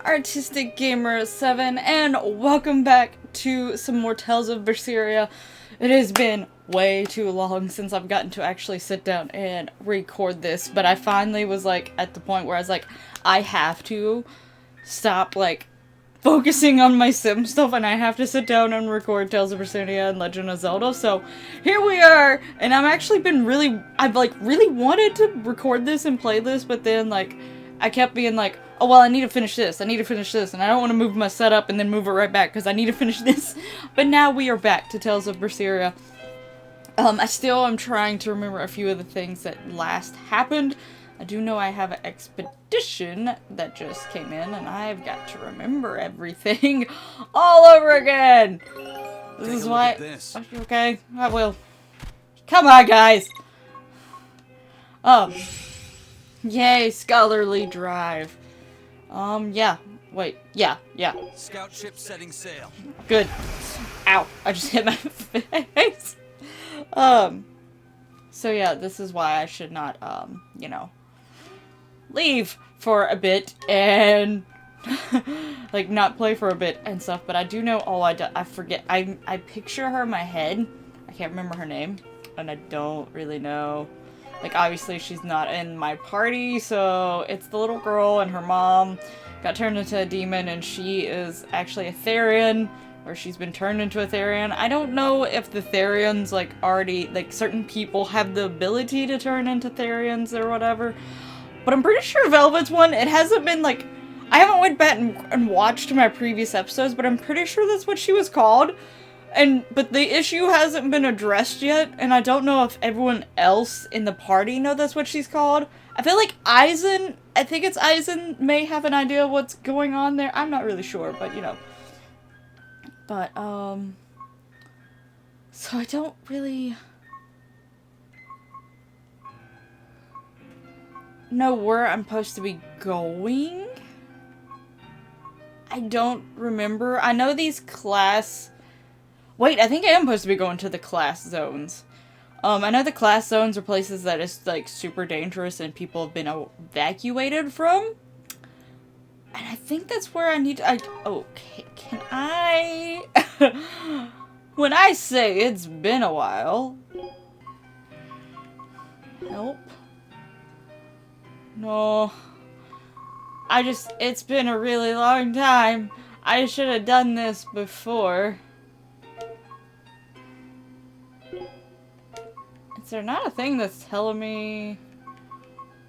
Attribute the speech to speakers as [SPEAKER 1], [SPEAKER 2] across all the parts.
[SPEAKER 1] Artistic Gamer 7, and welcome back to some more Tales of Berseria. It has been way too long since I've gotten to actually sit down and record this, but I finally was like at the point where I was like, I have to stop like focusing on my sim stuff and I have to sit down and record Tales of Berseria and Legend of Zelda. So here we are, and I've actually been I've really wanted to record this and play this, but then like I kept being like, oh well, I need to finish this, and I don't want to move my setup and then move it right back because I need to finish this. But now we are back to Tales of Berseria. I still am trying to remember a few of the things that last happened. I do know I have an expedition that just came in, and I've got to remember everything all over again. This is why. Are you okay? I will. Come on, guys. Oh. Yay, scholarly drive. Yeah. Wait. Yeah.
[SPEAKER 2] Scout ship setting sail.
[SPEAKER 1] Good. Ow. I just hit my face. So yeah, this is why I should not, you know, leave for a bit and like not play for a bit and stuff. But I do know I forget. I picture her in my head. I can't remember her name, and I don't really know. Like, obviously she's not in my party, so it's the little girl and her mom got turned into a demon, and she is actually a Therian, or she's been turned into a Therian. I don't know if the Therians, like, already, like, certain people have the ability to turn into Therians or whatever. But I'm pretty sure Velvet's one, it hasn't been, like, I haven't went back and watched my previous episodes, but I'm pretty sure that's what she was called. But the issue hasn't been addressed yet, and I don't know if everyone else in the party know that's what she's called. I feel like Aizen, I think it's Aizen, may have an idea of what's going on there. I'm not really sure, but, you know. But, so I don't really know where I'm supposed to be going. I don't remember. I know these class... Wait, I think I am supposed to be going to the class zones. I know the class zones are places that is, like, super dangerous and people have been evacuated from. And I think that's where I need to... okay, can I... When I say it's been a while... Help? No. It's been a really long time. I should have done this before. Is there not a thing that's telling me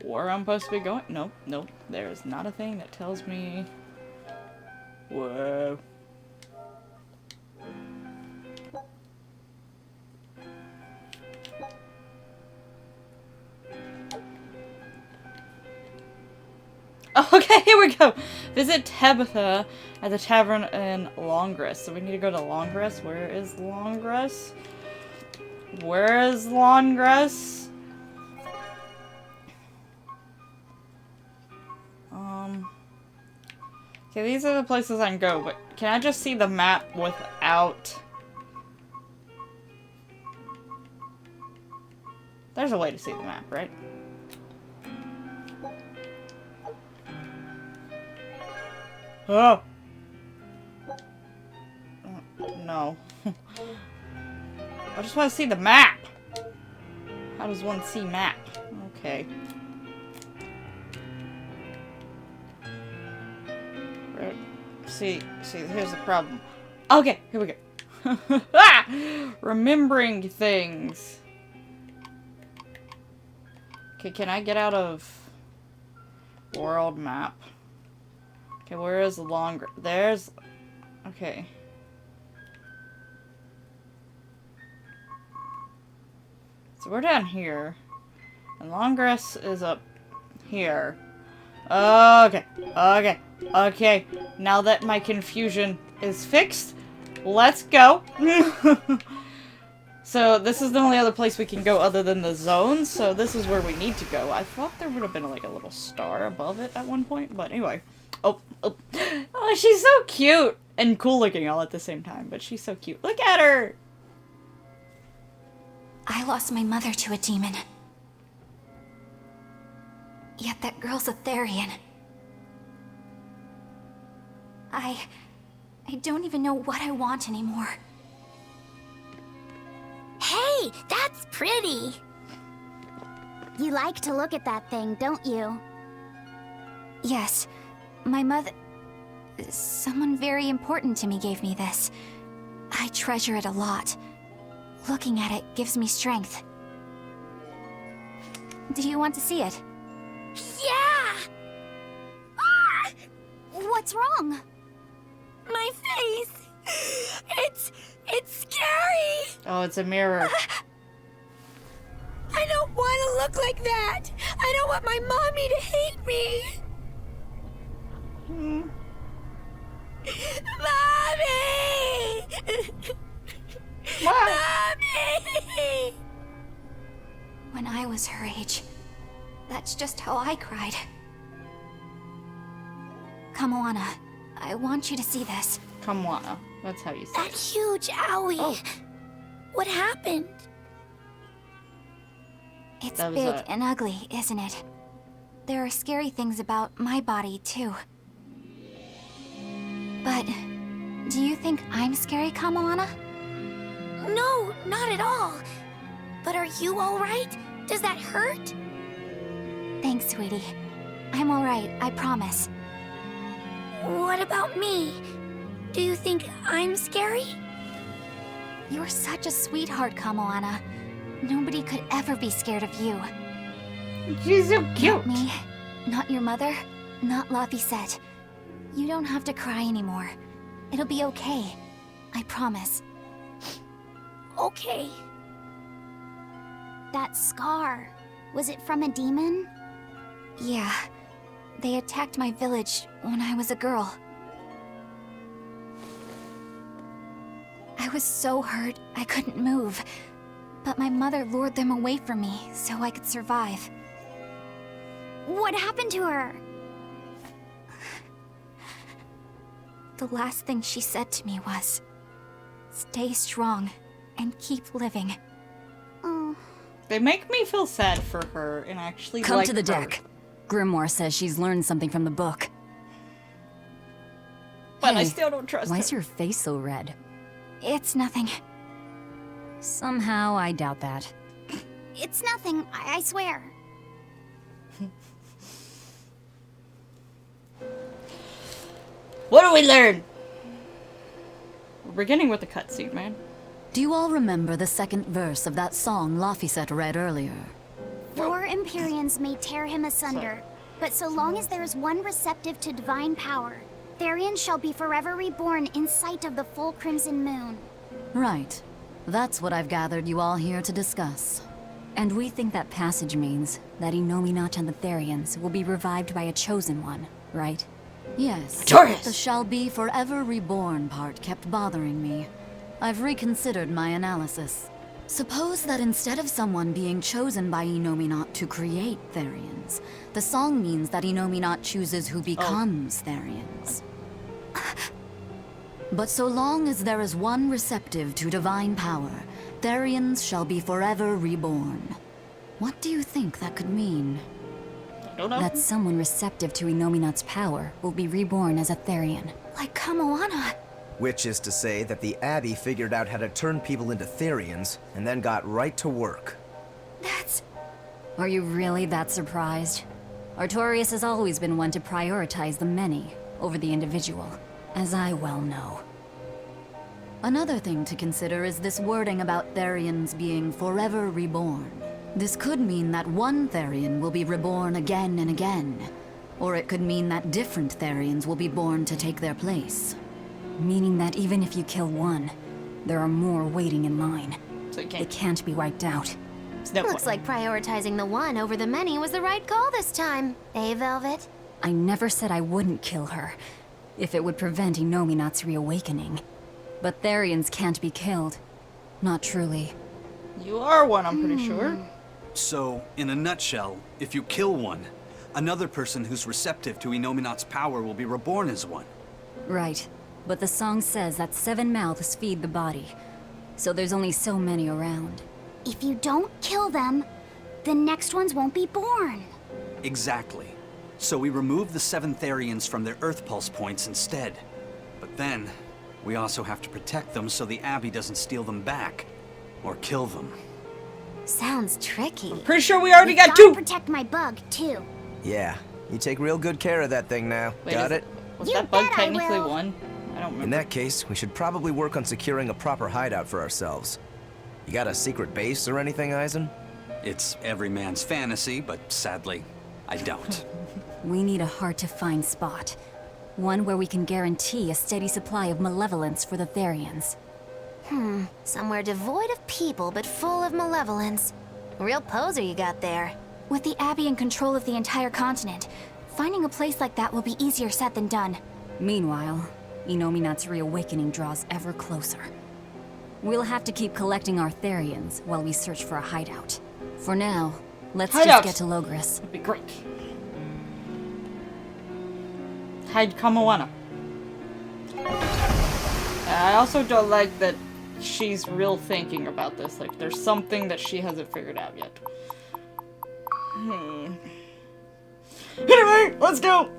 [SPEAKER 1] where I'm supposed to be going? Nope. There is not a thing that tells me. Whoa. Okay, here we go. Visit Tabitha at the tavern in Longress. So we need to go to Longress. Where is Longress? Where is Longress? Okay, these are the places I can go, but can I just see the map without... There's a way to see the map, right? Oh! No. I just want to see the map. How does one see map? Okay. Right. See, here's the problem. Okay, here we go. Ah! Remembering things. Okay, can I get out of world map? Okay, where is the longer? There's... Okay. So we're down here, and Longress is up here. Okay. Now that my confusion is fixed, let's go. So this is the only other place we can go other than the zones, so this is where we need to go. I thought there would have been like a little star above it at one point, but anyway. Oh, she's so cute and cool looking all at the same time, but she's so cute. Look at her!
[SPEAKER 3] I lost my mother to a demon. Yet that girl's a Therian. I don't even know what I want anymore.
[SPEAKER 4] Hey, that's pretty! You like to look at that thing, don't you?
[SPEAKER 3] Yes, my mother... Someone very important to me gave me this. I treasure it a lot. Looking at it gives me strength. Do you want to see it?
[SPEAKER 4] Yeah! Ah! What's wrong? My face! It's scary!
[SPEAKER 1] Oh, it's a mirror.
[SPEAKER 4] I don't want to look like that! I don't want my mommy to hate me! Mommy! Mommy!
[SPEAKER 3] When I was her age, that's just how I cried. Come, Moana. I want you to see this.
[SPEAKER 1] Kamwana. That's how you say
[SPEAKER 4] That
[SPEAKER 1] it.
[SPEAKER 4] huge owie!
[SPEAKER 1] Oh.
[SPEAKER 4] What happened?
[SPEAKER 3] It's
[SPEAKER 1] That was
[SPEAKER 3] big
[SPEAKER 1] a-
[SPEAKER 3] and ugly, isn't it? There are scary things about my body, too. But do you think I'm scary, Kamoana?
[SPEAKER 4] No, not at all. But are you alright? Does that hurt?
[SPEAKER 3] Thanks, sweetie. I'm alright, I promise.
[SPEAKER 4] What about me? Do you think I'm scary?
[SPEAKER 3] You're such a sweetheart, Kamoana. Nobody could ever be scared of you.
[SPEAKER 1] She's so cute.
[SPEAKER 3] Not me, not your mother, not Laphicette. You don't have to cry anymore. It'll be okay. I promise.
[SPEAKER 4] Okay. That scar, was it from a demon?
[SPEAKER 3] Yeah. They attacked my village when I was a girl. I was so hurt, I couldn't move. But my mother lured them away from me so I could survive.
[SPEAKER 4] What happened to her?
[SPEAKER 3] The last thing she said to me was, "Stay strong and keep living."
[SPEAKER 4] Oh,
[SPEAKER 1] They make me feel sad for her and actually
[SPEAKER 5] Come
[SPEAKER 1] like
[SPEAKER 5] to the
[SPEAKER 1] her.
[SPEAKER 5] deck. Grimoire says she's learned something from the book.
[SPEAKER 1] But I
[SPEAKER 5] Hey,
[SPEAKER 1] still don't trust
[SPEAKER 5] Why's
[SPEAKER 1] her.
[SPEAKER 5] your face so red?
[SPEAKER 3] It's nothing.
[SPEAKER 5] Somehow, I doubt that.
[SPEAKER 4] it's nothing, I swear.
[SPEAKER 1] What do we learn? We're beginning with the cutscene, man.
[SPEAKER 5] Do you all remember the second verse of that song Laphicette read earlier?
[SPEAKER 4] 4 Empyreans may tear him asunder, but so long as there is one receptive to divine power, Therian shall be forever reborn in sight of the full crimson moon.
[SPEAKER 5] Right. That's what I've gathered you all here to discuss. And we think that passage means that Inominat and the Therians will be revived by a chosen one, right? Yes.
[SPEAKER 1] Taurus!
[SPEAKER 5] The shall be forever reborn part kept bothering me. I've reconsidered my analysis. Suppose that instead of someone being chosen by Inominat to create Therians, the song means that Inominat chooses who becomes Therians. But so long as there is one receptive to divine power, Therians shall be forever reborn. What do you think that could mean?
[SPEAKER 1] I don't know.
[SPEAKER 5] That someone receptive to Inominat's power will be reborn as a Therian.
[SPEAKER 3] Like Kamoana.
[SPEAKER 6] Which is to say that the Abbey figured out how to turn people into Therians, and then got right to work.
[SPEAKER 3] That's...
[SPEAKER 5] Are you really that surprised? Artorias has always been one to prioritize the many over the individual, as I well know. Another thing to consider is this wording about Therians being forever reborn. This could mean that one Therian will be reborn again and again, or it could mean that different Therians will be born to take their place. Meaning that even if you kill one, there are more waiting in line.
[SPEAKER 1] So you
[SPEAKER 5] They
[SPEAKER 1] can't.
[SPEAKER 5] can't be wiped out.
[SPEAKER 1] It's no
[SPEAKER 4] Looks
[SPEAKER 1] point.
[SPEAKER 4] like prioritizing the one over the many was the right call this time. Eh, Velvet?
[SPEAKER 5] I never said I wouldn't kill her, if it would prevent Inominat's reawakening. But Therians can't be killed. Not truly.
[SPEAKER 1] You are one, I'm pretty sure.
[SPEAKER 2] So, in a nutshell, if you kill one, another person who's receptive to Inominat's power will be reborn as one.
[SPEAKER 5] Right. But the song says that 7 mouths feed the body, so there's only so many around.
[SPEAKER 4] If you don't kill them, the next ones won't be born.
[SPEAKER 2] Exactly. So we remove the 7 Therians from their Earth Pulse points instead. But then, we also have to protect them so the Abbey doesn't steal them back. Or kill them.
[SPEAKER 4] Sounds tricky.
[SPEAKER 1] Pretty sure we already got
[SPEAKER 4] Gotta
[SPEAKER 1] two.
[SPEAKER 4] protect my bug, too.
[SPEAKER 6] Yeah, you take real good care of that thing now.
[SPEAKER 1] Wait,
[SPEAKER 6] Got it?
[SPEAKER 1] Was
[SPEAKER 4] You
[SPEAKER 1] that bug
[SPEAKER 4] bet I
[SPEAKER 1] technically
[SPEAKER 4] will.
[SPEAKER 1] one? I don't remember.
[SPEAKER 6] In that case, we should probably work on securing a proper hideout for ourselves. You got a secret base or anything, Eisen?
[SPEAKER 2] It's every man's fantasy, but sadly, I don't.
[SPEAKER 5] We need a hard-to-find spot. One where we can guarantee a steady supply of malevolence for the Therians.
[SPEAKER 3] Somewhere devoid of people but full of malevolence. Real poser you got there. With the Abbey in control of the entire continent, finding a place like that will be easier said than done.
[SPEAKER 5] Meanwhile, Inominat's reawakening draws ever closer. We'll have to keep collecting our Therians while we search for a hideout. For now, let's
[SPEAKER 1] Hideout.
[SPEAKER 5] just get to Logris.
[SPEAKER 1] That'd be great. Hide Kamawana. I also don't like that she's real thinking about this. Like, there's something that she hasn't figured out yet. Anyway, let's go!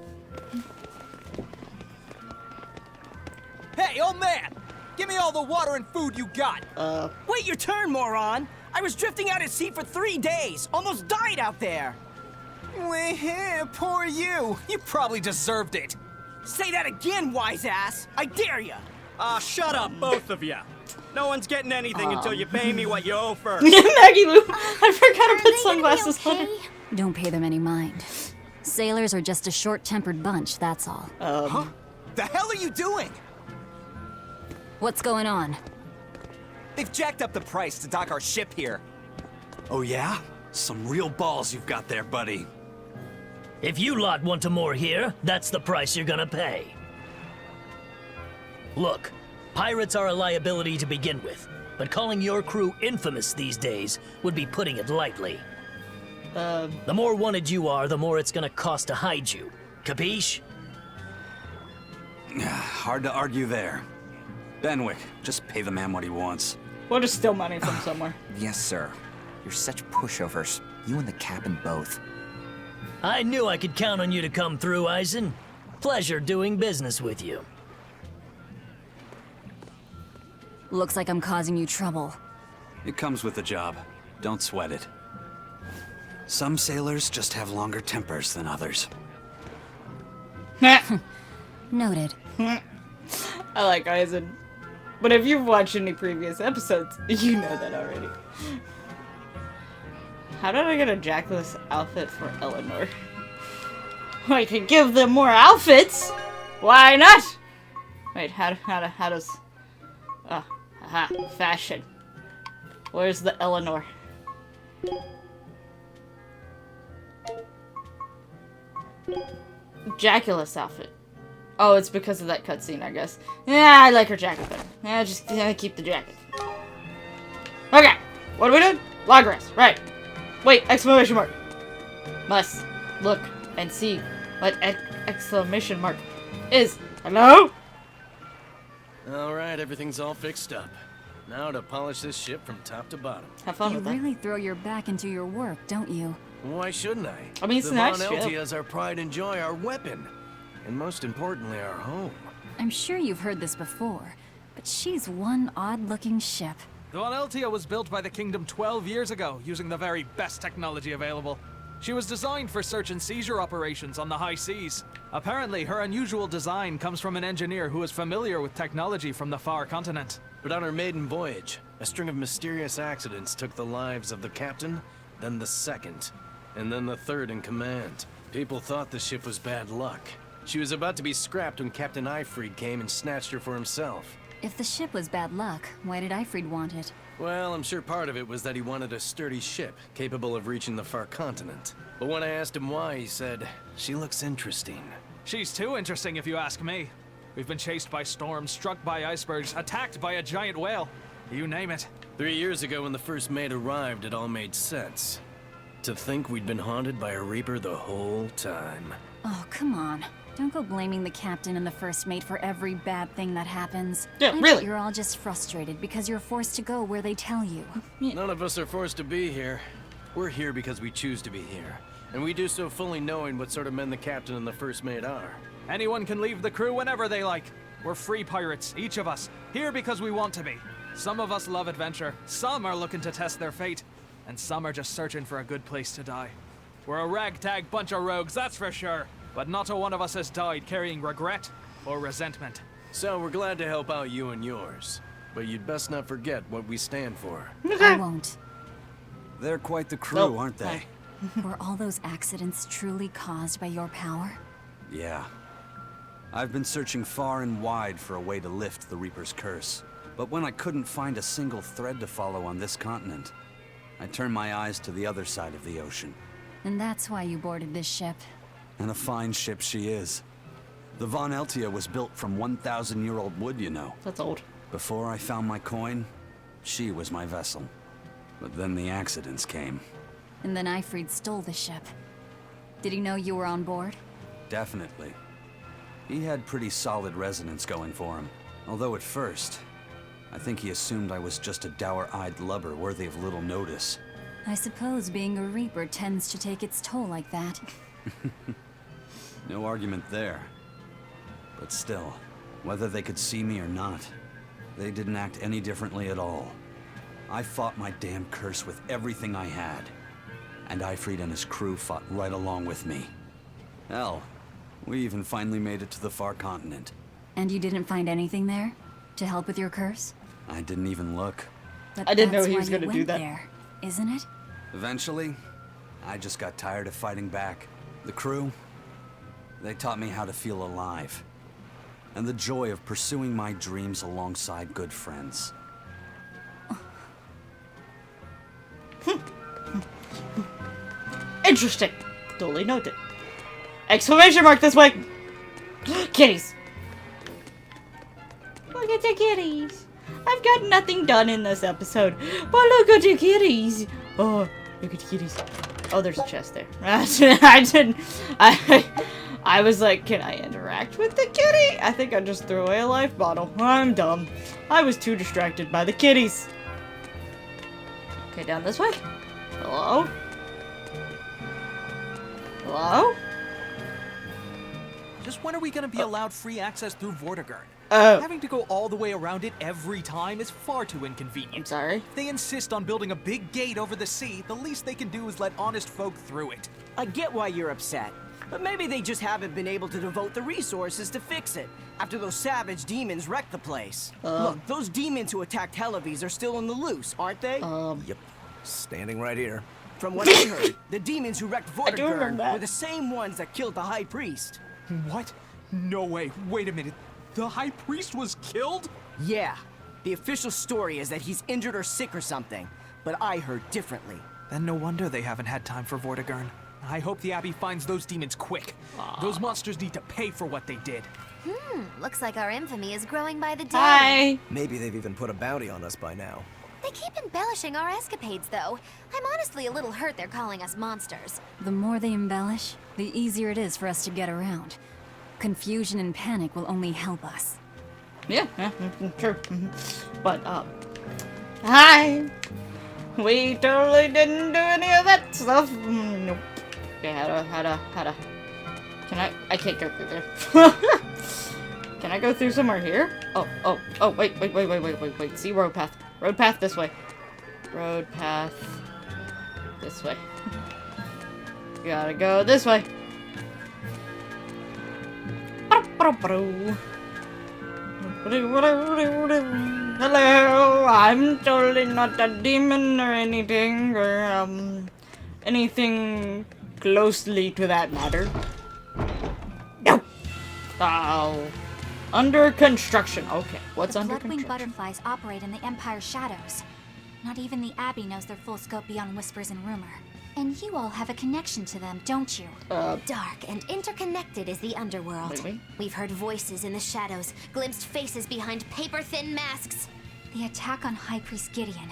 [SPEAKER 7] Hey, old man! Give me all the water and food you got! Wait your turn, moron! I was drifting out at sea for 3 days! Almost died out there! Poor you! You probably deserved it! Say that again, wise ass! I dare ya!
[SPEAKER 8] Shut up, both of you. No one's getting anything until you pay me what you owe first.
[SPEAKER 1] Maggie Lou, I forgot to
[SPEAKER 4] Are
[SPEAKER 1] put
[SPEAKER 4] they gonna
[SPEAKER 1] sunglasses
[SPEAKER 4] be
[SPEAKER 1] on
[SPEAKER 4] okay?
[SPEAKER 1] her.
[SPEAKER 5] Don't pay them any mind. Sailors are just a short-tempered bunch, that's all.
[SPEAKER 7] The hell are you doing?
[SPEAKER 5] What's going on?
[SPEAKER 7] They've jacked up the price to dock our ship here.
[SPEAKER 2] Oh yeah? Some real balls you've got there, buddy.
[SPEAKER 9] If you lot want to moor here, that's the price you're gonna pay. Look, pirates are a liability to begin with, but calling your crew infamous these days would be putting it lightly. The more wanted you are, the more it's gonna cost to hide you. Capiche?
[SPEAKER 2] Hard to argue there. Benwick, just pay the man what he wants.
[SPEAKER 1] We'll just steal money from somewhere.
[SPEAKER 10] Yes, sir. You're such pushovers. You and the captain both.
[SPEAKER 9] I knew I could count on you to come through, Eisen. Pleasure doing business with you.
[SPEAKER 5] Looks like I'm causing you trouble.
[SPEAKER 2] It comes with the job. Don't sweat it. Some sailors just have longer tempers than others.
[SPEAKER 5] Noted.
[SPEAKER 1] I like Eisen. But if you've watched any previous episodes, you know that already. How did I get a jackless outfit for Eleanor? I could give them more outfits! Why not? Wait, how does... aha, fashion. Where's the Eleanor? Jackalous outfit. Oh, it's because of that cutscene, I guess. Yeah, I like her jacket better. Yeah, just keep the jacket. Okay, what are we doing? Log rest, right. Wait, exclamation mark. Must look and see what exclamation mark is. Hello?
[SPEAKER 8] Alright, everything's all fixed up. Now to polish this ship from top to bottom.
[SPEAKER 1] Have fun
[SPEAKER 5] You
[SPEAKER 1] with that.
[SPEAKER 5] really throw your back into your work, don't you?
[SPEAKER 8] Why shouldn't I?
[SPEAKER 1] I mean, it's
[SPEAKER 8] the
[SPEAKER 1] a nice
[SPEAKER 8] Von
[SPEAKER 1] ship.
[SPEAKER 8] Eltia is our pride and joy, our weapon. And most importantly, our home.
[SPEAKER 5] I'm sure you've heard this before, but she's one odd-looking ship.
[SPEAKER 11] The Von Eltia was built by the Kingdom 12 years ago, using the very best technology available. She was designed for search and seizure operations on the high seas. Apparently, her unusual design comes from an engineer who is familiar with technology from the far continent.
[SPEAKER 8] But on her maiden voyage, a string of mysterious accidents took the lives of the captain, then the second, and then the third in command. People thought the ship was bad luck. She was about to be scrapped when Captain Eifried came and snatched her for himself.
[SPEAKER 5] If the ship was bad luck, why did Eifried want it?
[SPEAKER 8] Well, I'm sure part of it was that he wanted a sturdy ship, capable of reaching the far continent. But when I asked him why, he said, "She looks interesting."
[SPEAKER 11] She's too interesting if you ask me. We've been chased by storms, struck by icebergs, attacked by a giant whale. You name it.
[SPEAKER 8] 3 years ago when the first mate arrived, it all made sense. To think we'd been haunted by a Reaper the whole time.
[SPEAKER 5] Oh, come on. Don't go blaming the captain and the first mate for every bad thing that happens.
[SPEAKER 1] Yeah,
[SPEAKER 5] I bet
[SPEAKER 1] really.
[SPEAKER 5] You're all just frustrated because you're forced to go where they tell you.
[SPEAKER 8] None of us are forced to be here. We're here because we choose to be here. And we do so fully knowing what sort of men the captain and the first mate are.
[SPEAKER 11] Anyone can leave the crew whenever they like. We're free pirates, each of us, here because we want to be. Some of us love adventure, some are looking to test their fate, and some are just searching for a good place to die. We're a ragtag bunch of rogues, that's for sure. But not a one of us has died carrying regret or resentment.
[SPEAKER 8] So we're glad to help out you and yours. But you'd best not forget what we stand for.
[SPEAKER 5] I won't.
[SPEAKER 2] They're quite the crew,
[SPEAKER 1] Nope.
[SPEAKER 2] aren't they?
[SPEAKER 5] Were all those accidents truly caused by your power?
[SPEAKER 2] Yeah. I've been searching far and wide for a way to lift the Reaper's curse. But when I couldn't find a single thread to follow on this continent, I turned my eyes to the other side of the ocean.
[SPEAKER 5] And that's why you boarded this ship.
[SPEAKER 2] And a fine ship she is. The Von Eltia was built from 1,000-year-old wood, you know.
[SPEAKER 1] That's old.
[SPEAKER 2] Before I found my coin, she was my vessel. But then the accidents came.
[SPEAKER 5] And then Ifrid stole the ship. Did he know you were on board?
[SPEAKER 2] Definitely. He had pretty solid resonance going for him. Although at first, I think he assumed I was just a dour-eyed lubber worthy of little notice.
[SPEAKER 5] I suppose being a Reaper tends to take its toll like that.
[SPEAKER 2] No argument there. But still, whether they could see me or not, they didn't act any differently at all. I fought my damn curse with everything I had. And Ifrid and his crew fought right along with me. Hell, we even finally made it to the far continent.
[SPEAKER 5] And you didn't find anything there? To help with your curse?
[SPEAKER 2] I didn't even look.
[SPEAKER 5] But
[SPEAKER 1] I didn't know
[SPEAKER 5] that's
[SPEAKER 1] he
[SPEAKER 5] why
[SPEAKER 1] was
[SPEAKER 5] you
[SPEAKER 1] gonna do
[SPEAKER 5] went
[SPEAKER 1] that.
[SPEAKER 5] there, isn't it?
[SPEAKER 2] Eventually, I just got tired of fighting back. The crew, they taught me how to feel alive. And the joy of pursuing my dreams alongside good friends.
[SPEAKER 1] Interesting. Duly noted. Exclamation mark this way. Kitties. Look at the kitties. I've got nothing done in this episode, but look at the kitties. Oh, look at the kitties. Oh, there's a chest there. I didn't. I was like, can I interact with the kitty? I think I just threw away a life bottle. I'm dumb. I was too distracted by the kitties. Okay, down this way. Hello? Hello?
[SPEAKER 11] Just when are we gonna be allowed free access through Vortigern?
[SPEAKER 1] Oh.
[SPEAKER 11] Having to go all the way around it every time is far too inconvenient.
[SPEAKER 1] I'm sorry.
[SPEAKER 11] If they insist on building a big gate over the sea, the least they can do is let honest folk through it.
[SPEAKER 7] I get why you're upset, but maybe they just haven't been able to devote the resources to fix it after those savage demons wrecked the place. Look, those demons who attacked Helavis are still on the loose, aren't they?
[SPEAKER 6] Yep. Standing right here.
[SPEAKER 7] From what I heard, the demons who wrecked
[SPEAKER 1] I do remember
[SPEAKER 7] Vortigern
[SPEAKER 1] that.
[SPEAKER 7] were the same ones that killed the High Priest.
[SPEAKER 11] What? No way. Wait a minute. The High Priest was killed?
[SPEAKER 7] Yeah. The official story is that he's injured or sick or something, but I heard differently.
[SPEAKER 11] Then no wonder they haven't had time for Vortigern. I hope the Abbey finds those demons quick. Those monsters need to pay for what they did.
[SPEAKER 3] Looks like our infamy is growing by the day.
[SPEAKER 1] Hi.
[SPEAKER 6] Maybe they've even put a bounty on us by now.
[SPEAKER 3] They keep embellishing our escapades, though. I'm honestly a little hurt they're calling us monsters.
[SPEAKER 5] The more they embellish, the easier it is for us to get around. Confusion and panic will only help us.
[SPEAKER 1] Yeah, true. But, hi! We totally didn't do any of that stuff. Nope. Okay, how to... I can't go through there. Can I go through somewhere here? Oh, wait. See, road path. Road path this way. Road path this way. Gotta go this way. Hello, I'm totally not a demon or anything, or anything closely to that matter. No! Oh. Under construction. Okay, what's
[SPEAKER 3] The
[SPEAKER 1] under
[SPEAKER 3] Bloodwing
[SPEAKER 1] construction?
[SPEAKER 3] butterflies operate in the Empire's shadows. Not even the Abbey knows their full scope beyond whispers and rumor. And you all have a connection to them, don't you? Dark and interconnected is the underworld.
[SPEAKER 1] Maybe.
[SPEAKER 3] We've heard voices in the shadows, glimpsed faces behind paper-thin masks. The attack on High Priest Gideon.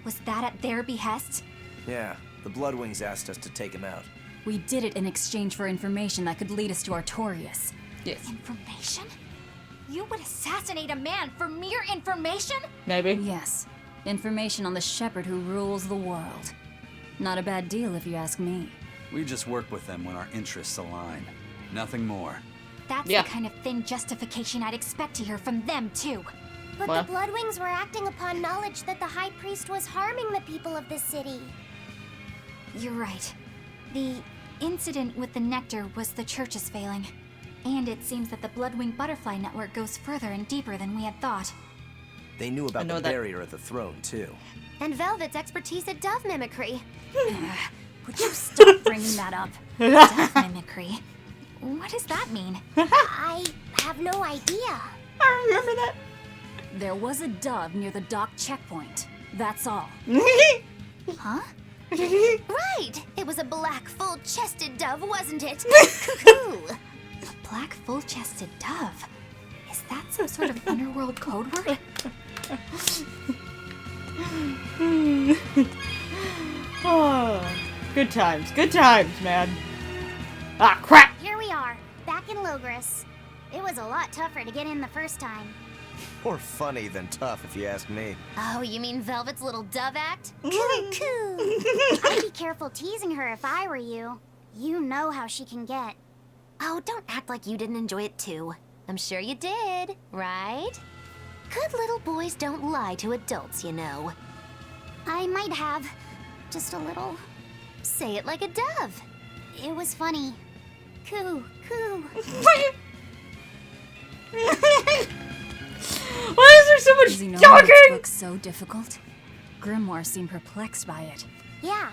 [SPEAKER 3] Was that at their behest?
[SPEAKER 6] Yeah, the Bloodwings asked us to take him out.
[SPEAKER 5] We did it in exchange for information that could lead us to Artorias.
[SPEAKER 1] Yes.
[SPEAKER 3] Information? You would assassinate a man for mere information?
[SPEAKER 1] Maybe.
[SPEAKER 5] Yes, information on the shepherd who rules the world. Not a bad deal if you ask me.
[SPEAKER 2] We just work with them when our interests align. Nothing more.
[SPEAKER 3] That's
[SPEAKER 1] Yeah.
[SPEAKER 3] the kind of thin justification I'd expect to hear from them, too.
[SPEAKER 4] But
[SPEAKER 1] Well.
[SPEAKER 4] the Bloodwings were acting upon knowledge that the High Priest was harming the people of the city.
[SPEAKER 3] You're right. The incident with the nectar was the church's failing. And it seems that the Bloodwing Butterfly Network goes further and deeper than we had thought.
[SPEAKER 6] They knew about
[SPEAKER 1] know
[SPEAKER 6] the
[SPEAKER 1] that-
[SPEAKER 6] barrier at the throne, too.
[SPEAKER 3] And Velvet's expertise at dove mimicry. Would you stop bringing that up? Dove mimicry? What does that mean?
[SPEAKER 4] I have no idea.
[SPEAKER 1] I remember that.
[SPEAKER 5] There was a dove near the dock checkpoint. That's all.
[SPEAKER 3] Huh? Right! It was a black, full-chested dove, wasn't it? Cuckoo! A black, full-chested dove? Is that some sort of underworld code word?
[SPEAKER 1] Oh, good times, man. Ah, crap!
[SPEAKER 4] Here we are, back in Logris. It was a lot tougher to get in the first time.
[SPEAKER 6] More funny than tough, if you ask me.
[SPEAKER 3] Oh, you mean Velvet's little dove act?
[SPEAKER 4] Cuckoo! I'd be careful teasing her if I were you. You know how she can get.
[SPEAKER 3] Oh, don't act like you didn't enjoy it too. I'm sure you did, right? Good little boys don't lie to adults, you know.
[SPEAKER 4] I might have. Just a little.
[SPEAKER 3] Say it like a dove.
[SPEAKER 4] It was funny. Coo, coo.
[SPEAKER 1] Why is there so
[SPEAKER 5] Does he
[SPEAKER 1] much
[SPEAKER 5] know this
[SPEAKER 1] talking?
[SPEAKER 5] book's so difficult? Grimoire seemed perplexed by it.
[SPEAKER 4] Yeah,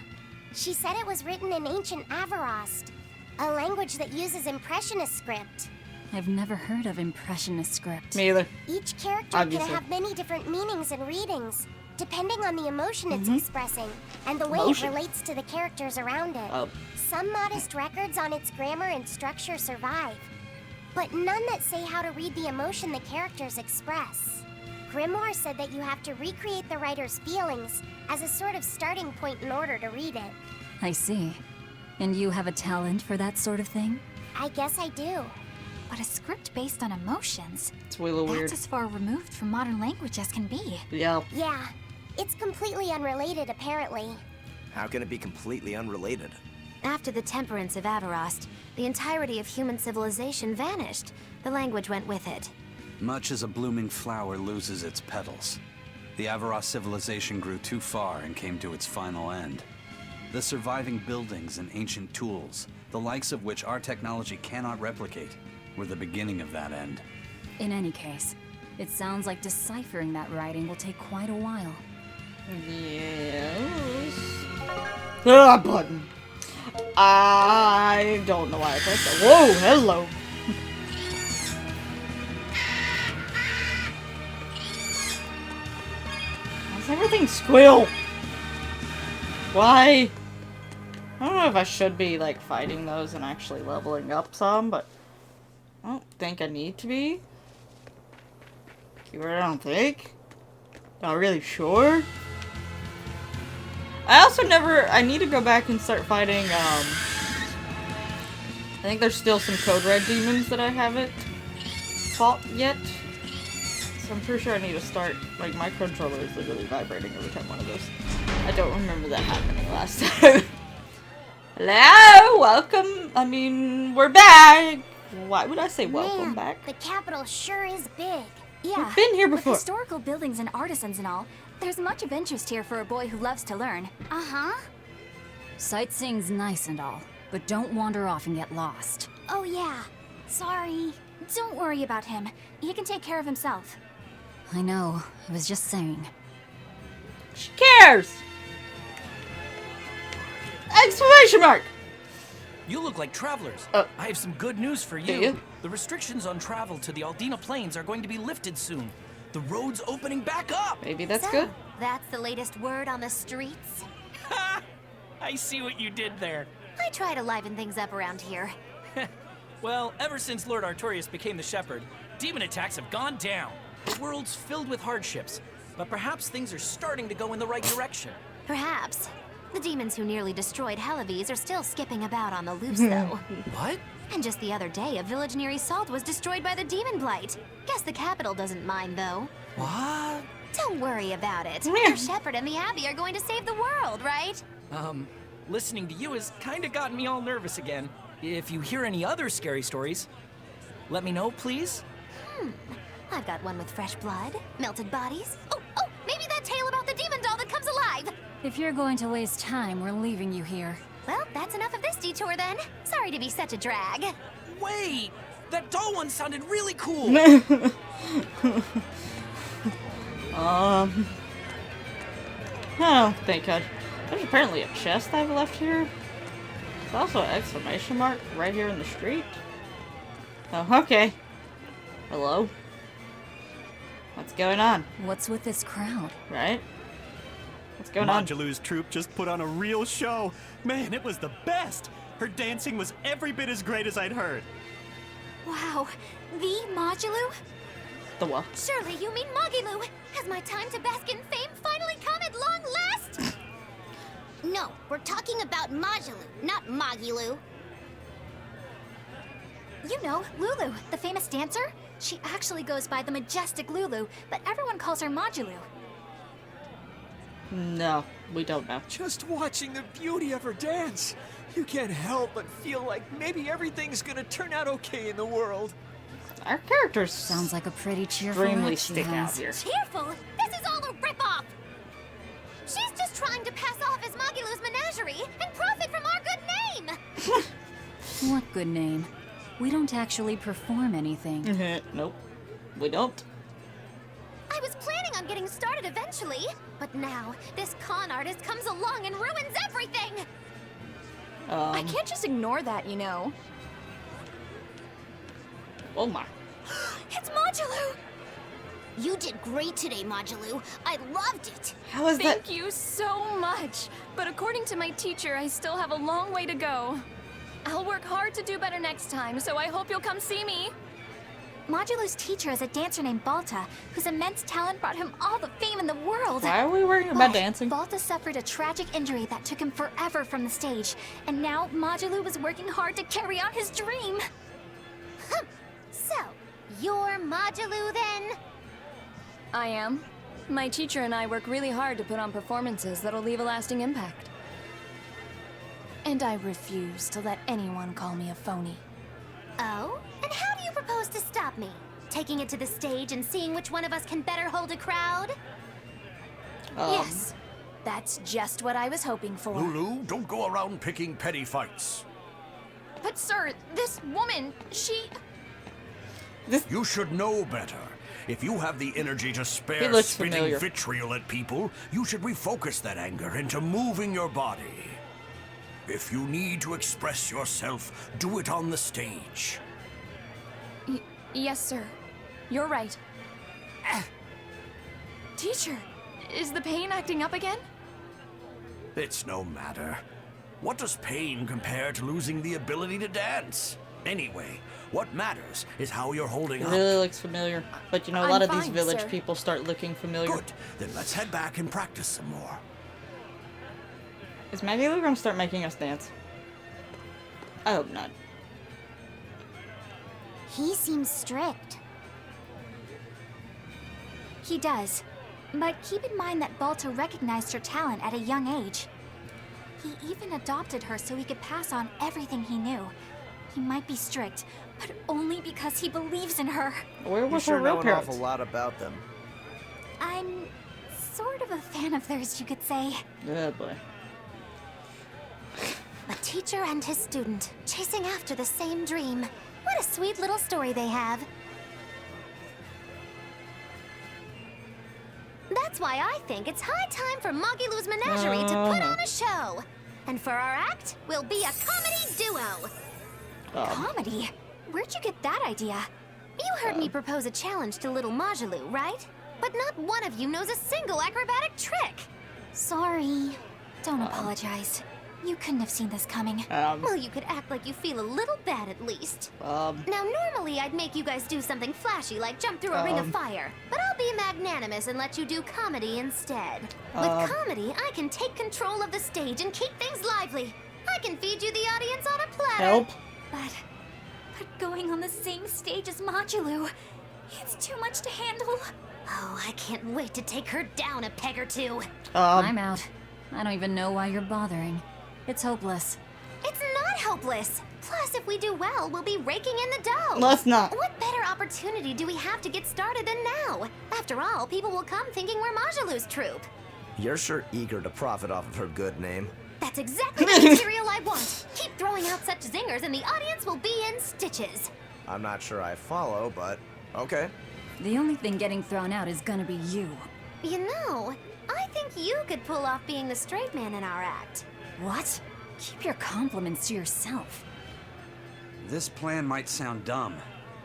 [SPEAKER 4] she said it was written in ancient Avarost, a language that uses Impressionist script.
[SPEAKER 5] I've never heard of Impressionist script.
[SPEAKER 1] Me either.
[SPEAKER 4] Each character
[SPEAKER 1] Obviously.
[SPEAKER 4] can have many different meanings and readings, depending on the emotion it's expressing and the way
[SPEAKER 1] Emotion.
[SPEAKER 4] it relates to the characters around it.
[SPEAKER 1] Oh.
[SPEAKER 4] Some modest records on its grammar and structure survive, but none that say how to read the emotion the characters express. Grimoire said that you have to recreate the writer's feelings as a sort of starting point in order to read it.
[SPEAKER 5] I see. And you have a talent for that sort of thing?
[SPEAKER 4] I guess I do.
[SPEAKER 3] But a script based on emotions?
[SPEAKER 1] It's a little weird.
[SPEAKER 3] That's as far removed from modern language as can be.
[SPEAKER 1] Yeah.
[SPEAKER 4] Yeah, it's completely unrelated apparently.
[SPEAKER 6] How can it be completely unrelated?
[SPEAKER 3] After the temperance of Avarost, the entirety of human civilization vanished. The language went with it.
[SPEAKER 2] Much as a blooming flower loses its petals, the Avarost civilization grew too far and came to its final end. The surviving buildings and ancient tools, the likes of which our technology cannot replicate, were the beginning of that end.
[SPEAKER 5] In any case, it sounds like deciphering that writing will take quite a while.
[SPEAKER 1] Yes. Ah, button. I don't know why I pressed that. Whoa, hello. Why does everything squeal? Why? I don't know if I should be, like, fighting those and actually leveling up some, but I don't think I need to be. Keyword, I don't think. Not really sure. I also I need to go back and start fighting, I think there's still some Code Red demons that I haven't fought yet. So I'm pretty sure I need to start, like, my controller is literally vibrating every time one of those. I don't remember that happening last time. Hello, welcome, I mean, we're back. Why would I say welcome
[SPEAKER 4] Man,
[SPEAKER 1] back?
[SPEAKER 4] the capital sure is big.
[SPEAKER 3] Yeah,
[SPEAKER 1] We've been here before.
[SPEAKER 3] With historical buildings and artisans and all, there's much of interest here for a boy who loves to learn.
[SPEAKER 4] Uh-huh.
[SPEAKER 5] Sightseeing's nice and all, but don't wander off and get lost.
[SPEAKER 4] Oh yeah. Sorry.
[SPEAKER 3] Don't worry about him. He can take care of himself.
[SPEAKER 5] I know, I was just saying.
[SPEAKER 1] She cares! Exclamation mark!
[SPEAKER 12] You look like travelers.
[SPEAKER 1] Oh.
[SPEAKER 12] I have some good news for
[SPEAKER 1] Do
[SPEAKER 12] you.
[SPEAKER 1] you?
[SPEAKER 12] The restrictions on travel to the Aldina Plains are going to be lifted soon. The road's opening back up.
[SPEAKER 1] Maybe that's
[SPEAKER 3] So,
[SPEAKER 1] good.
[SPEAKER 3] That's the latest word on the streets.
[SPEAKER 12] I see what you did there.
[SPEAKER 3] I try to liven things up around here.
[SPEAKER 12] Well, ever since Lord Artorias became the Shepherd, demon attacks have gone down. The world's filled with hardships, but perhaps things are starting to go in the right direction.
[SPEAKER 3] Perhaps. The demons who nearly destroyed Helaves are still skipping about on the loose, though.
[SPEAKER 12] What?
[SPEAKER 3] And just the other day, a village near Salt was destroyed by the demon blight. Guess the capital doesn't mind, though.
[SPEAKER 12] What?
[SPEAKER 3] Don't worry about it.
[SPEAKER 1] Yeah.
[SPEAKER 3] Your shepherd and the abbey are going to save the world, right?
[SPEAKER 12] Listening to you has kinda gotten me all nervous again. If you hear any other scary stories, Let me know, please?
[SPEAKER 3] I've got one with fresh blood, melted bodies. Oh, maybe that tale about the demon doll that comes alive!
[SPEAKER 5] If you're going to waste time, we're leaving you here.
[SPEAKER 3] Well, that's enough of this detour then. Sorry to be such a drag.
[SPEAKER 12] Wait! That doll one sounded really cool!
[SPEAKER 1] Oh, thank God. There's apparently a chest I've left here. There's also an exclamation mark right here in the street. Oh, okay. Hello? What's going on?
[SPEAKER 5] What's with this crowd?
[SPEAKER 1] Right? What's going on?
[SPEAKER 13] Majilu's troupe just put on a real show. Man, it was the best! Her dancing was every bit as great as I'd heard.
[SPEAKER 3] Wow, the Majilu?
[SPEAKER 1] The what?
[SPEAKER 3] Surely you mean Magilu! Has my time to bask in fame finally come at long last?
[SPEAKER 4] No, we're talking about Majilu, not Magilu.
[SPEAKER 3] You know, Lulu, the famous dancer? She actually goes by the majestic Lulu, but everyone calls her Majilu.
[SPEAKER 1] No, we don't know.
[SPEAKER 14] Just watching the beauty of her dance, you can't help but feel like maybe everything's gonna turn out okay in the world.
[SPEAKER 1] Our characters
[SPEAKER 5] sounds like a pretty cheerful
[SPEAKER 1] extremely
[SPEAKER 5] act she
[SPEAKER 1] stick out
[SPEAKER 5] has.
[SPEAKER 1] here.
[SPEAKER 3] Cheerful? This is all a ripoff! She's just trying to pass off as Magilu's menagerie and profit from our good name!
[SPEAKER 5] What good name? We don't actually perform anything.
[SPEAKER 1] Nope, we don't.
[SPEAKER 3] I was planning on getting started eventually, but now this con artist comes along and ruins everything!
[SPEAKER 15] I can't just ignore that, you know.
[SPEAKER 1] Oh my.
[SPEAKER 3] It's Majilu!
[SPEAKER 4] You did great today, Majilu. I loved it.
[SPEAKER 1] How is that?
[SPEAKER 15] Thank you so much. But according to my teacher, I still have a long way to go. I'll work hard to do better next time, so I hope you'll come see me.
[SPEAKER 3] Majilu's teacher is a dancer named Balta, whose immense talent brought him all the fame in the world.
[SPEAKER 1] Why are we worrying about dancing?
[SPEAKER 3] Balta suffered a tragic injury that took him forever from the stage, and now Majilu was working hard to carry on his dream.
[SPEAKER 4] So, you're Majilu then?
[SPEAKER 15] I am. My teacher and I work really hard to put on performances that'll leave a lasting impact. And I refuse to let anyone call me a phony.
[SPEAKER 4] Oh? And how do you propose to stop me? Taking it to the stage and seeing which one of us can better hold a crowd?
[SPEAKER 15] Yes. That's just what I was hoping for.
[SPEAKER 16] Lulu, don't go around picking petty fights.
[SPEAKER 15] But sir, this woman, she...
[SPEAKER 16] You should know better. If you have the energy to
[SPEAKER 1] He
[SPEAKER 16] spare
[SPEAKER 1] looks
[SPEAKER 16] spitting
[SPEAKER 1] familiar.
[SPEAKER 16] vitriol at people, you should refocus that anger into moving your body. If you need to express yourself, do it on the stage.
[SPEAKER 15] Yes, sir. You're right. Teacher, is the pain acting up again?
[SPEAKER 16] It's no matter. What does pain compare to losing the ability to dance? Anyway, what matters is how you're holding
[SPEAKER 1] It
[SPEAKER 16] up.
[SPEAKER 1] really looks familiar. But you know, a
[SPEAKER 15] I'm
[SPEAKER 1] lot of these
[SPEAKER 15] fine,
[SPEAKER 1] village
[SPEAKER 15] sir.
[SPEAKER 1] people start looking familiar.
[SPEAKER 16] Good. Then let's head back and practice some more.
[SPEAKER 1] Is Magilu gonna start making us dance? I hope not.
[SPEAKER 4] He seems strict.
[SPEAKER 3] He does. But keep in mind that Balta recognized her talent at a young age. He even adopted her so he could pass on everything he knew. He might be strict, but only because he believes in her.
[SPEAKER 1] Where
[SPEAKER 6] You
[SPEAKER 1] was
[SPEAKER 6] sure
[SPEAKER 1] her
[SPEAKER 6] know
[SPEAKER 1] real
[SPEAKER 6] an
[SPEAKER 1] parents?
[SPEAKER 6] awful lot about them.
[SPEAKER 3] I'm sort of a fan of theirs, you could say.
[SPEAKER 1] Oh boy.
[SPEAKER 4] A teacher and his student, chasing after the same dream. What a sweet little story they have. That's why I think it's high time for Magilu's Menagerie to put on a show. And for our act, we'll be a comedy duo.
[SPEAKER 3] Comedy? Where'd you get that idea?
[SPEAKER 4] You heard me propose a challenge to little Majilu, right? But not one of you knows a single acrobatic trick. Sorry.
[SPEAKER 3] Don't apologize. You couldn't have seen this coming.
[SPEAKER 4] Well, you could act like you feel a little bad at least. Now, normally I'd make you guys do something flashy like jump through a ring of fire. But I'll be magnanimous and let you do comedy instead. With comedy, I can take control of the stage and keep things lively. I can feed you the audience on a platter.
[SPEAKER 1] Help.
[SPEAKER 3] But going on the same stage as Majilu, it's too much to handle.
[SPEAKER 4] Oh, I can't wait to take her down a peg or two.
[SPEAKER 5] I'm out. I don't even know why you're bothering. It's hopeless.
[SPEAKER 4] It's not hopeless. Plus, if we do well, we'll be raking in the dough.
[SPEAKER 1] Let's not.
[SPEAKER 4] What better opportunity do we have to get started than now? After all, people will come thinking we're Majalu's troupe.
[SPEAKER 6] You're sure eager to profit off of her good name.
[SPEAKER 4] That's exactly the material I want. Keep throwing out such zingers and the audience will be in stitches.
[SPEAKER 6] I'm not sure I follow, but okay.
[SPEAKER 5] The only thing getting thrown out is gonna be you.
[SPEAKER 4] You know, I think you could pull off being the straight man in our act.
[SPEAKER 5] What? Keep your compliments to yourself.
[SPEAKER 2] This plan might sound dumb,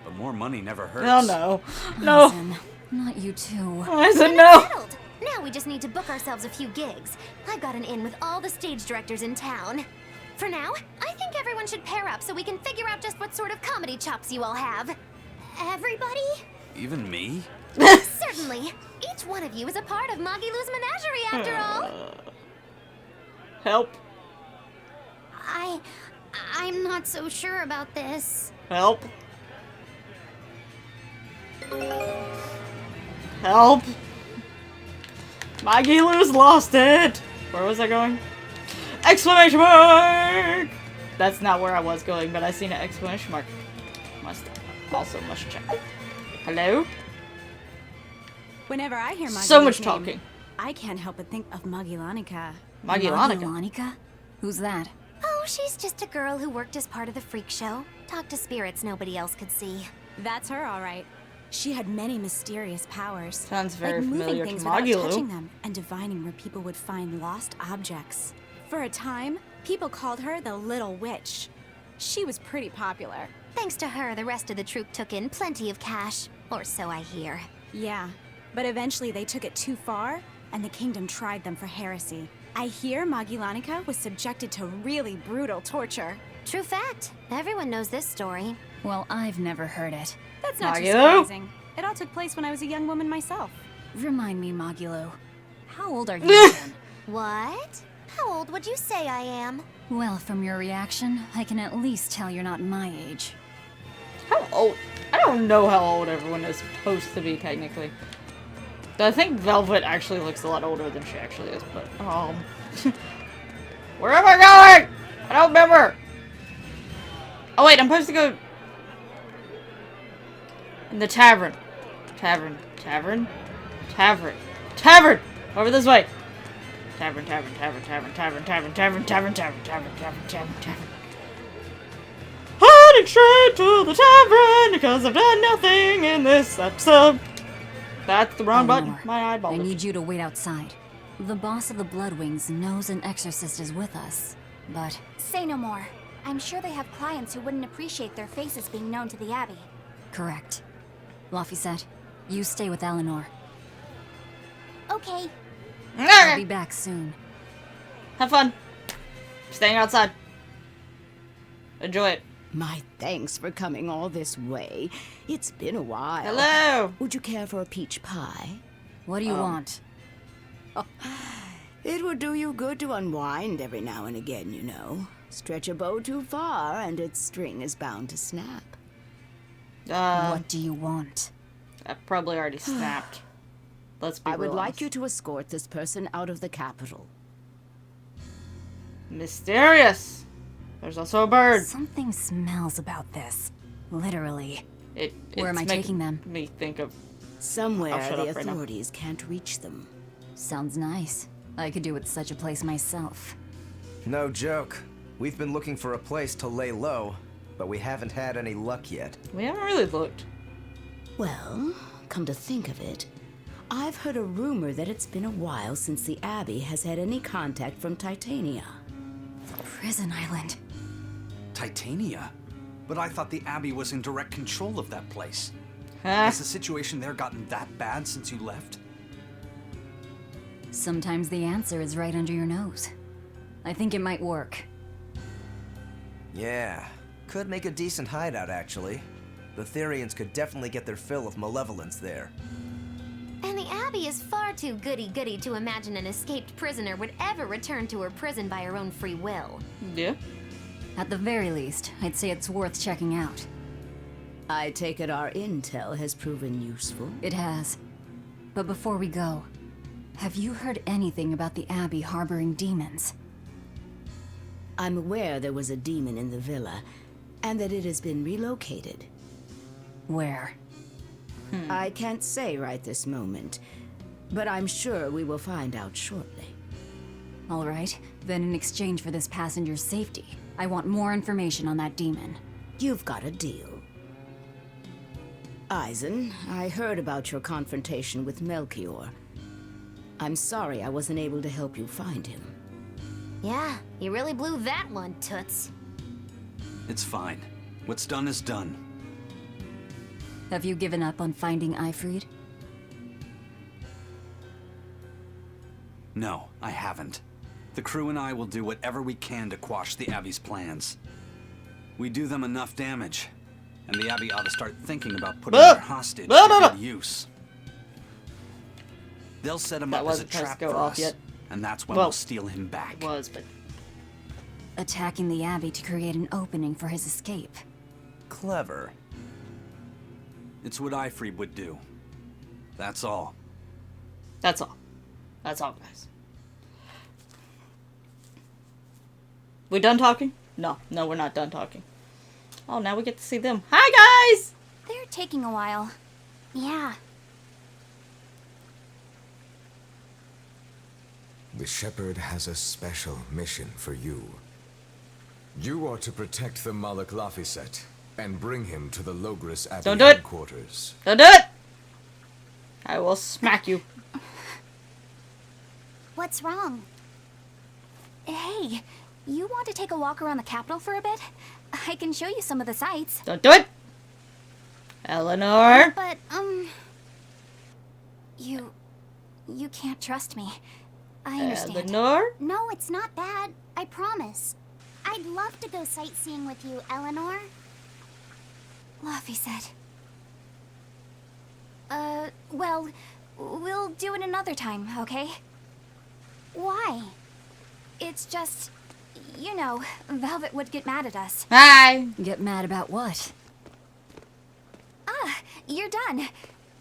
[SPEAKER 2] but more money never hurts.
[SPEAKER 1] Oh no. No.
[SPEAKER 5] Listen, not you too.
[SPEAKER 1] I said no.
[SPEAKER 4] Settled. Now we just need to book ourselves a few gigs. I've got an in with all the stage directors in town. For now, I think everyone should pair up so we can figure out just what sort of comedy chops you all have. Everybody?
[SPEAKER 2] Even me?
[SPEAKER 4] Certainly. Each one of you is a part of Magilu's menagerie, after all.
[SPEAKER 1] Help.
[SPEAKER 4] I'm not so sure about this.
[SPEAKER 1] Help. Help. Magilu's lost it. Where was I going? Exclamation mark! That's not where I was going, but I seen an exclamation mark. Must check. Hello?
[SPEAKER 17] Whenever I hear Magilu's
[SPEAKER 1] So much
[SPEAKER 17] name,
[SPEAKER 1] talking.
[SPEAKER 17] I can't help but think of Magilanica.
[SPEAKER 1] Magilanica?
[SPEAKER 5] Who's that?
[SPEAKER 4] Oh, she's just a girl who worked as part of the freak show. Talked to spirits nobody else could see.
[SPEAKER 17] That's her, all right. She had many mysterious powers.
[SPEAKER 1] Sounds very
[SPEAKER 17] like
[SPEAKER 1] familiar
[SPEAKER 17] moving things
[SPEAKER 1] to
[SPEAKER 17] without
[SPEAKER 1] Magilu.
[SPEAKER 17] touching them and divining where people would find lost objects. For a time, people called her the Little Witch. She was pretty popular.
[SPEAKER 4] Thanks to her, the rest of the troupe took in plenty of cash. Or so I hear.
[SPEAKER 17] Yeah, but eventually they took it too far, and the kingdom tried them for heresy. I hear Magilanica was subjected to really brutal torture.
[SPEAKER 4] True fact. Everyone knows this story.
[SPEAKER 5] Well, I've never heard it.
[SPEAKER 17] That's not too
[SPEAKER 1] Magilu?
[SPEAKER 17] surprising. It all took place when I was a young woman myself.
[SPEAKER 5] Remind me, Magilu. How old are you again?
[SPEAKER 4] What? How old would you say I am?
[SPEAKER 5] Well, from your reaction, I can at least tell you're not my age.
[SPEAKER 1] How old? I don't know how old everyone is supposed to be, technically. I think Velvet actually looks a lot older than she actually is, but, where am I going? I don't remember. Oh wait, I'm supposed to go in the tavern. Tavern. Over this way. Tavern. Heading straight to the tavern because I've done nothing in this episode. That's the wrong button. My eyeball.
[SPEAKER 5] I need you to wait outside. The boss of the Bloodwings knows an exorcist is with us, but...
[SPEAKER 3] Say no more. I'm sure they have clients who wouldn't appreciate their faces being known to the Abbey.
[SPEAKER 5] Correct. Laphicet, you stay with Eleanor.
[SPEAKER 4] Okay.
[SPEAKER 5] I'll be back soon.
[SPEAKER 1] Have fun. Staying outside. Enjoy it.
[SPEAKER 18] My thanks for coming all this way. It's been a while.
[SPEAKER 1] Hello.
[SPEAKER 18] Would you care for a peach pie?
[SPEAKER 5] What do you want?
[SPEAKER 18] It would do you good to unwind every now and again, you know. Stretch a bow too far and its string is bound to snap.
[SPEAKER 5] What do you want?
[SPEAKER 1] I've probably already snapped. Let's be
[SPEAKER 18] I would
[SPEAKER 1] real
[SPEAKER 18] like
[SPEAKER 1] honest.
[SPEAKER 18] you to escort this person out of the capital.
[SPEAKER 1] Mysterious. There's also a bird.
[SPEAKER 5] Something smells about this. Literally. Where am
[SPEAKER 1] it's
[SPEAKER 5] I
[SPEAKER 1] making
[SPEAKER 5] taking them?
[SPEAKER 1] Me think of
[SPEAKER 18] Somewhere
[SPEAKER 1] I'll shut
[SPEAKER 18] the
[SPEAKER 1] up right now.
[SPEAKER 18] authorities can't reach them.
[SPEAKER 5] Sounds nice. I could do with such a place myself.
[SPEAKER 6] No joke. We've been looking for a place to lay low, but we haven't had any luck yet.
[SPEAKER 1] We haven't really looked.
[SPEAKER 18] Well, come to think of it, I've heard a rumor that it's been a while since the Abbey has had any contact from Titania.
[SPEAKER 5] Prison Island.
[SPEAKER 2] Titania? But I thought the Abbey was in direct control of that place.
[SPEAKER 1] Huh?
[SPEAKER 2] Has the situation there gotten that bad since you left?
[SPEAKER 5] Sometimes the answer is right under your nose. I think it might work.
[SPEAKER 6] Yeah, could make a decent hideout, actually. The Therians could definitely get their fill of malevolence there.
[SPEAKER 4] And the Abbey is far too goody-goody to imagine an escaped prisoner would ever return to her prison by her own free will.
[SPEAKER 1] Yeah.
[SPEAKER 5] At the very least, I'd say it's worth checking out.
[SPEAKER 18] I take it our intel has proven useful.
[SPEAKER 5] It has. But before we go, have you heard anything about the Abbey harboring demons?
[SPEAKER 18] I'm aware there was a demon in the villa, and that it has been relocated.
[SPEAKER 5] Where?
[SPEAKER 18] I can't say right this moment, but I'm sure we will find out shortly.
[SPEAKER 5] All right, then in exchange for this passenger's safety, I want more information on that demon.
[SPEAKER 18] You've got a deal. Eisen, I heard about your confrontation with Melchior. I'm sorry I wasn't able to help you find him.
[SPEAKER 4] Yeah, you really blew that one, Toots.
[SPEAKER 2] It's fine. What's done is done.
[SPEAKER 5] Have you given up on finding Eifried?
[SPEAKER 2] No, I haven't. The crew and I will do whatever we can to quash the Abbey's plans. We do them enough damage, and the Abbey ought to start thinking about putting their hostage to good use. They'll set him up as a trap for us, and that's when we'll steal him back.
[SPEAKER 1] It was, but...
[SPEAKER 5] Attacking the Abbey to create an opening for his escape.
[SPEAKER 6] Clever.
[SPEAKER 2] It's what Eifried would do. That's all.
[SPEAKER 1] That's all. That's all, guys. We done talking? No, we're not done talking. Oh, now we get to see them. Hi, guys!
[SPEAKER 3] They're taking a while.
[SPEAKER 4] Yeah.
[SPEAKER 19] The Shepherd has a special mission for you. You are to protect the Malak Laphicet and bring him to the Logris Abbey
[SPEAKER 1] Don't do it!
[SPEAKER 19] headquarters.
[SPEAKER 1] Don't do it! I will smack you.
[SPEAKER 4] What's wrong?
[SPEAKER 3] Hey, you want to take a walk around the capital for a bit? I can show you some of the sights.
[SPEAKER 1] Don't do it! Eleanor!
[SPEAKER 3] But, You can't trust me. I understand.
[SPEAKER 1] Eleanor?
[SPEAKER 4] No, it's not that. I promise. I'd love to go sightseeing with you, Eleanor.
[SPEAKER 3] Laphicet. Well, we'll do it another time, okay?
[SPEAKER 4] Why?
[SPEAKER 3] It's just, you know, Velvet would get mad at us.
[SPEAKER 1] Hi!
[SPEAKER 5] Get mad about what?
[SPEAKER 3] Ah, you're done.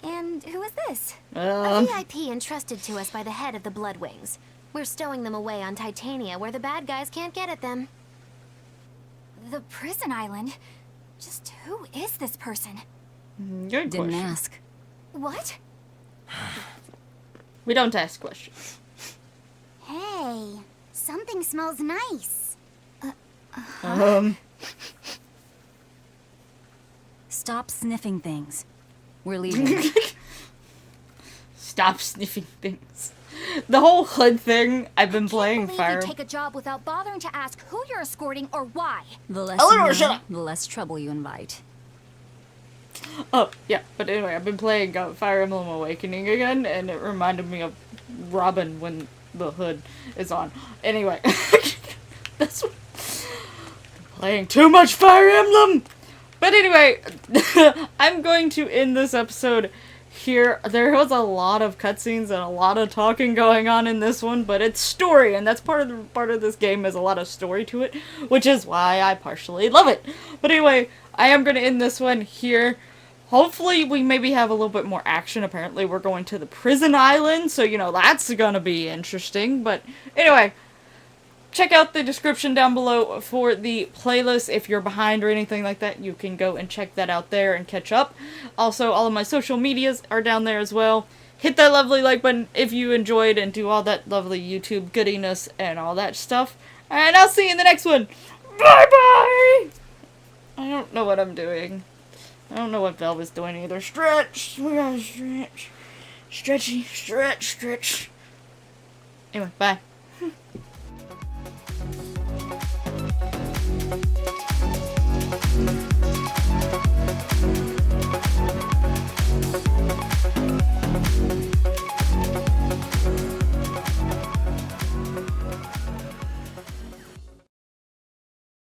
[SPEAKER 3] And who is this?
[SPEAKER 4] A VIP entrusted to us by the head of the Bloodwings. We're stowing them away on Titania where the bad guys can't get at them.
[SPEAKER 3] The prison island? Just who is this person?
[SPEAKER 1] Good
[SPEAKER 5] Didn't
[SPEAKER 1] question.
[SPEAKER 5] ask.
[SPEAKER 3] What?
[SPEAKER 1] We don't ask questions.
[SPEAKER 4] Hey, something smells nice.
[SPEAKER 5] Stop sniffing things. We're leaving.
[SPEAKER 1] Stop sniffing things. The whole hood thing, I've been playing Fire.
[SPEAKER 3] You take a job without bothering to ask who you're escorting or why.
[SPEAKER 5] The less
[SPEAKER 1] Eleanor,
[SPEAKER 5] you
[SPEAKER 1] shut
[SPEAKER 5] know,
[SPEAKER 1] up!
[SPEAKER 5] the less trouble you invite.
[SPEAKER 1] Oh, yeah, but anyway, I've been playing Fire Emblem Awakening again, and it reminded me of Robin when the hood is on. Anyway, that's what... I'm playing too much Fire Emblem! But anyway, I'm going to end this episode here. There was a lot of cutscenes and a lot of talking going on in this one, but it's story, and that's part of this game is a lot of story to it, which is why I partially love it. But anyway, I am going to end this one here. Hopefully we maybe have a little bit more action. Apparently we're going to the prison island, so you know that's going to be interesting. But anyway, check out the description down below for the playlist. If you're behind or anything like that, you can go and check that out there and catch up. Also, all of my social medias are down there as well. Hit that lovely like button if you enjoyed and do all that lovely YouTube goodiness and all that stuff. And I'll see you in the next one. Bye-bye! I don't know what I'm doing. I don't know what Velvet's doing either. Stretch! We gotta stretch. Stretchy, stretch. Anyway, bye.